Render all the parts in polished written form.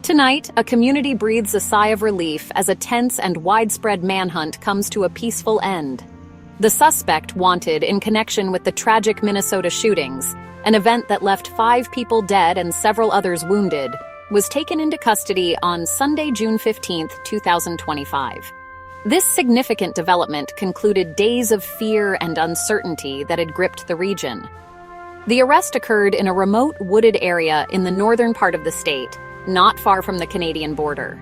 Tonight, a community breathes a sigh of relief as a tense and widespread manhunt comes to a peaceful end. The suspect wanted in connection with the tragic Minnesota shootings, an event that left 5 people dead and several others wounded, was taken into custody on Sunday, June 15, 2025. This significant development concluded days of fear and uncertainty that had gripped the region. The arrest occurred in a remote wooded area in the northern part of the state, not far from the Canadian border.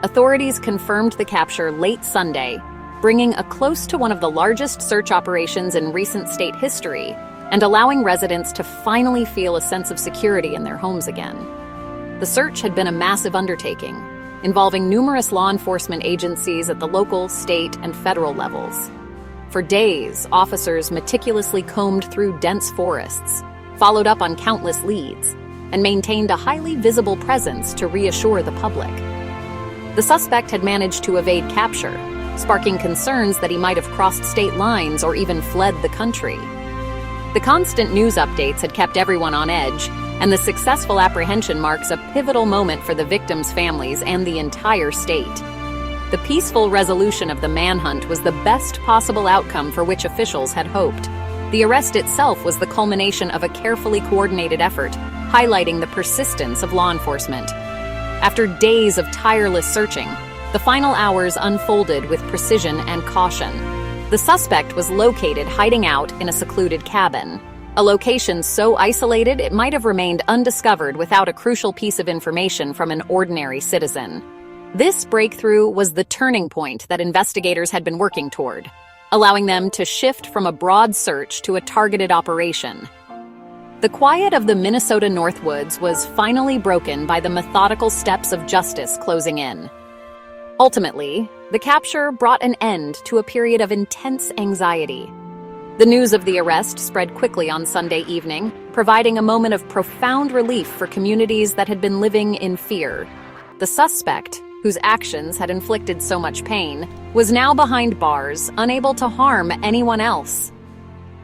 Authorities confirmed the capture late Sunday, bringing a close to one of the largest search operations in recent state history and allowing residents to finally feel a sense of security in their homes again. The search had been a massive undertaking, involving numerous law enforcement agencies at the local, state, and federal levels. For days, officers meticulously combed through dense forests, followed up on countless leads, and maintained a highly visible presence to reassure the public. The suspect had managed to evade capture, sparking concerns that he might have crossed state lines or even fled the country. The constant news updates had kept everyone on edge, and the successful apprehension marks a pivotal moment for the victims' families and the entire state. The peaceful resolution of the manhunt was the best possible outcome for which officials had hoped. The arrest itself was the culmination of a carefully coordinated effort, highlighting the persistence of law enforcement. After days of tireless searching, the final hours unfolded with precision and caution. The suspect was located hiding out in a secluded cabin, a location so isolated it might have remained undiscovered without a crucial piece of information from an ordinary citizen. This breakthrough was the turning point that investigators had been working toward, allowing them to shift from a broad search to a targeted operation. The quiet of the Minnesota Northwoods was finally broken by the methodical steps of justice closing in. Ultimately, the capture brought an end to a period of intense anxiety. The news of the arrest spread quickly on Sunday evening, providing a moment of profound relief for communities that had been living in fear. The suspect, whose actions had inflicted so much pain, was now behind bars, unable to harm anyone else.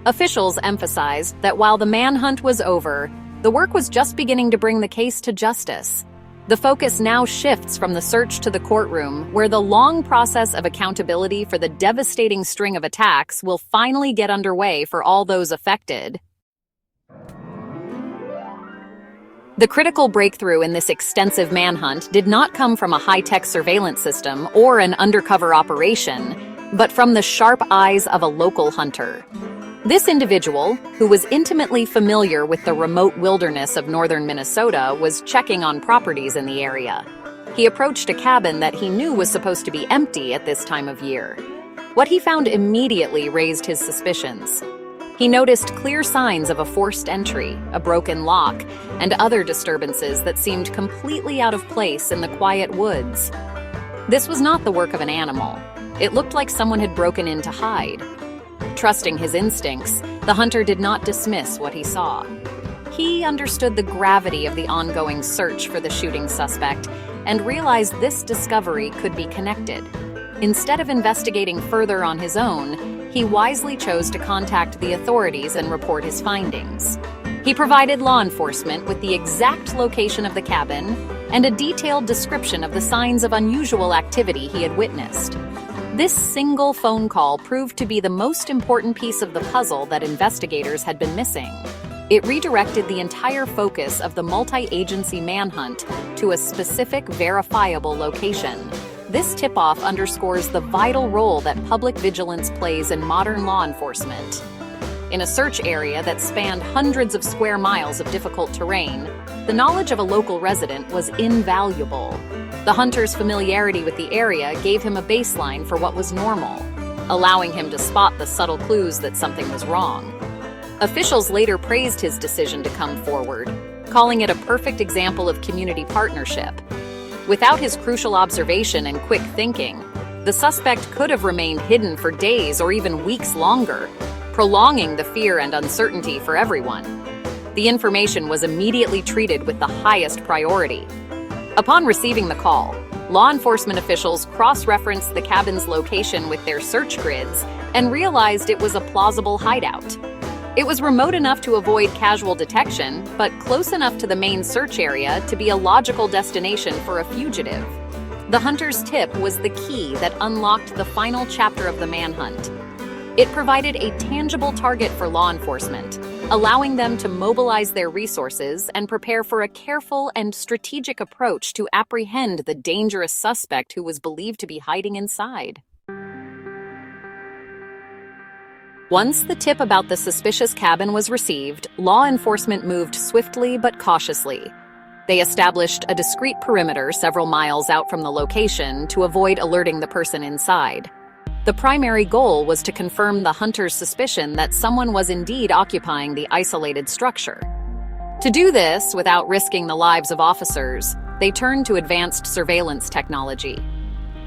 Officials emphasized that while the manhunt was over, the work was just beginning to bring the case to justice. The focus now shifts from the search to the courtroom, where the long process of accountability for the devastating string of attacks will finally get underway for all those affected. The critical breakthrough in this extensive manhunt did not come from a high-tech surveillance system or an undercover operation, but from the sharp eyes of a local hunter. This individual, who was intimately familiar with the remote wilderness of northern Minnesota, was checking on properties in the area. He approached a cabin that he knew was supposed to be empty at this time of year. What he found immediately raised his suspicions. He noticed clear signs of a forced entry, a broken lock, and other disturbances that seemed completely out of place in the quiet woods. This was not the work of an animal. It looked like someone had broken in to hide. Trusting his instincts, the hunter did not dismiss what he saw. He understood the gravity of the ongoing search for the shooting suspect and realized this discovery could be connected. Instead of investigating further on his own, he wisely chose to contact the authorities and report his findings. He provided law enforcement with the exact location of the cabin and a detailed description of the signs of unusual activity he had witnessed. This single phone call proved to be the most important piece of the puzzle that investigators had been missing. It redirected the entire focus of the multi-agency manhunt to a specific, verifiable location. This tip-off underscores the vital role that public vigilance plays in modern law enforcement. In a search area that spanned hundreds of square miles of difficult terrain, the knowledge of a local resident was invaluable. The hunter's familiarity with the area gave him a baseline for what was normal, allowing him to spot the subtle clues that something was wrong. Officials later praised his decision to come forward, calling it a perfect example of community partnership. Without his crucial observation and quick thinking, the suspect could have remained hidden for days or even weeks longer, prolonging the fear and uncertainty for everyone. The information was immediately treated with the highest priority. Upon receiving the call, law enforcement officials cross-referenced the cabin's location with their search grids and realized it was a plausible hideout. It was remote enough to avoid casual detection, but close enough to the main search area to be a logical destination for a fugitive. The hunter's tip was the key that unlocked the final chapter of the manhunt. It provided a tangible target for law enforcement, allowing them to mobilize their resources and prepare for a careful and strategic approach to apprehend the dangerous suspect who was believed to be hiding inside. Once the tip about the suspicious cabin was received, law enforcement moved swiftly but cautiously. They established a discreet perimeter several miles out from the location to avoid alerting the person inside. The primary goal was to confirm the hunter's suspicion that someone was indeed occupying the isolated structure. To do this without risking the lives of officers, they turned to advanced surveillance technology.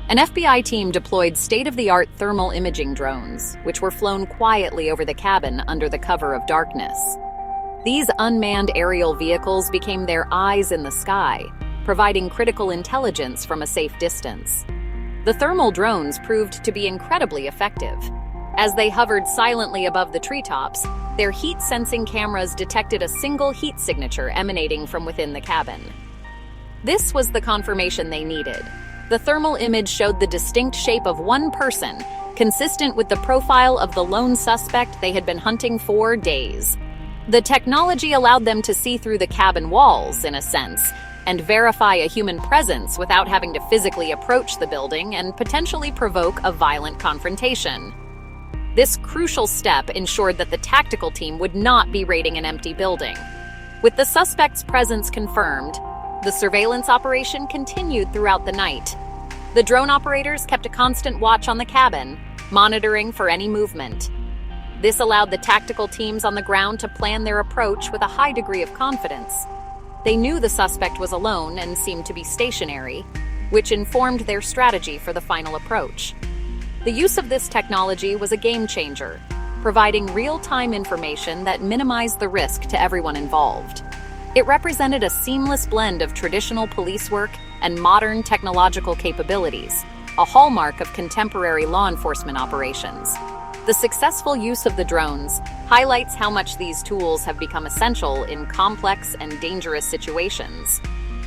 An FBI team deployed state-of-the-art thermal imaging drones, which were flown quietly over the cabin under the cover of darkness. These unmanned aerial vehicles became their eyes in the sky, providing critical intelligence from a safe distance. The thermal drones proved to be incredibly effective. As they hovered silently above the treetops, their heat-sensing cameras detected a single heat signature emanating from within the cabin. This was the confirmation they needed. The thermal image showed the distinct shape of one person, consistent with the profile of the lone suspect they had been hunting for days. The technology allowed them to see through the cabin walls, in a sense, and verify a human presence without having to physically approach the building and potentially provoke a violent confrontation. This crucial step ensured that the tactical team would not be raiding an empty building. With the suspect's presence confirmed, the surveillance operation continued throughout the night. The drone operators kept a constant watch on the cabin, monitoring for any movement. This allowed the tactical teams on the ground to plan their approach with a high degree of confidence. They knew the suspect was alone and seemed to be stationary, which informed their strategy for the final approach. The use of this technology was a game changer, providing real-time information that minimized the risk to everyone involved. It represented a seamless blend of traditional police work and modern technological capabilities, a hallmark of contemporary law enforcement operations. The successful use of the drones highlights how much these tools have become essential in complex and dangerous situations.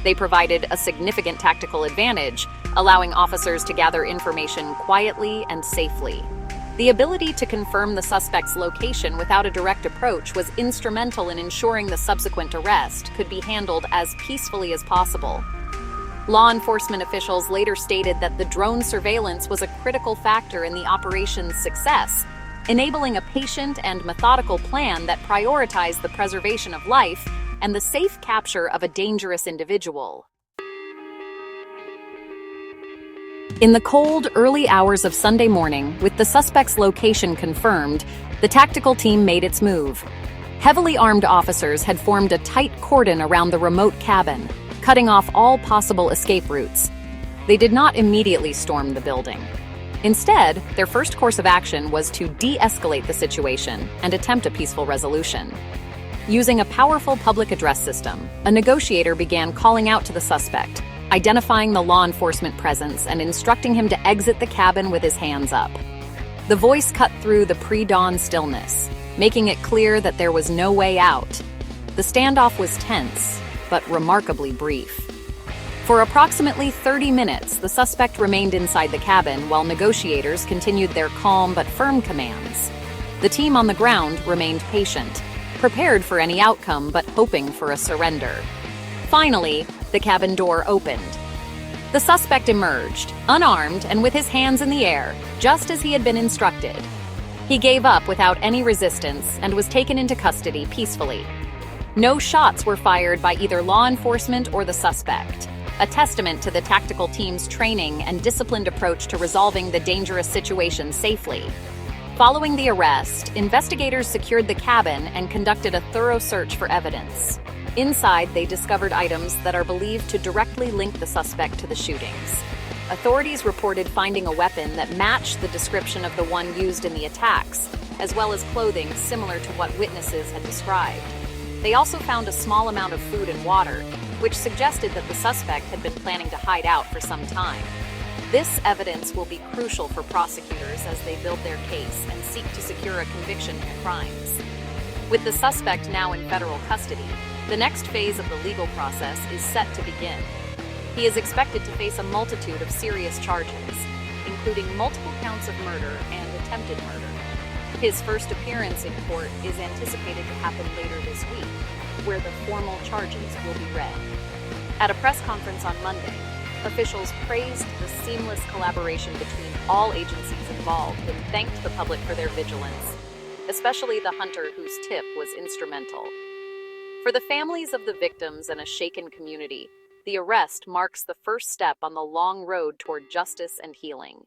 They provided a significant tactical advantage, allowing officers to gather information quietly and safely. The ability to confirm the suspect's location without a direct approach was instrumental in ensuring the subsequent arrest could be handled as peacefully as possible. Law enforcement officials later stated that the drone surveillance was a critical factor in the operation's success, enabling a patient and methodical plan that prioritized the preservation of life and the safe capture of a dangerous individual. In the cold, early hours of Sunday morning, with the suspect's location confirmed, the tactical team made its move. Heavily armed officers had formed a tight cordon around the remote cabin, cutting off all possible escape routes. They did not immediately storm the building. Instead, their first course of action was to de-escalate the situation and attempt a peaceful resolution. Using a powerful public address system, a negotiator began calling out to the suspect, identifying the law enforcement presence and instructing him to exit the cabin with his hands up. The voice cut through the pre-dawn stillness, making it clear that there was no way out. The standoff was tense, but remarkably brief. For approximately 30 minutes, the suspect remained inside the cabin while negotiators continued their calm but firm commands. The team on the ground remained patient, prepared for any outcome but hoping for a surrender. Finally, the cabin door opened. The suspect emerged, unarmed and with his hands in the air, just as he had been instructed. He gave up without any resistance and was taken into custody peacefully. No shots were fired by either law enforcement or the suspect, a testament to the tactical team's training and disciplined approach to resolving the dangerous situation safely. Following the arrest, investigators secured the cabin and conducted a thorough search for evidence. Inside, they discovered items that are believed to directly link the suspect to the shootings. Authorities reported finding a weapon that matched the description of the one used in the attacks, as well as clothing similar to what witnesses had described. They also found a small amount of food and water, which suggested that the suspect had been planning to hide out for some time. This evidence will be crucial for prosecutors as they build their case and seek to secure a conviction for crimes. With the suspect now in federal custody, the next phase of the legal process is set to begin. He is expected to face a multitude of serious charges, including multiple counts of murder and attempted murder. His first appearance in court is anticipated to happen later this week, where the formal charges will be read. At a press conference on Monday, officials praised the seamless collaboration between all agencies involved and thanked the public for their vigilance, especially the hunter whose tip was instrumental. For the families of the victims and a shaken community, the arrest marks the first step on the long road toward justice and healing.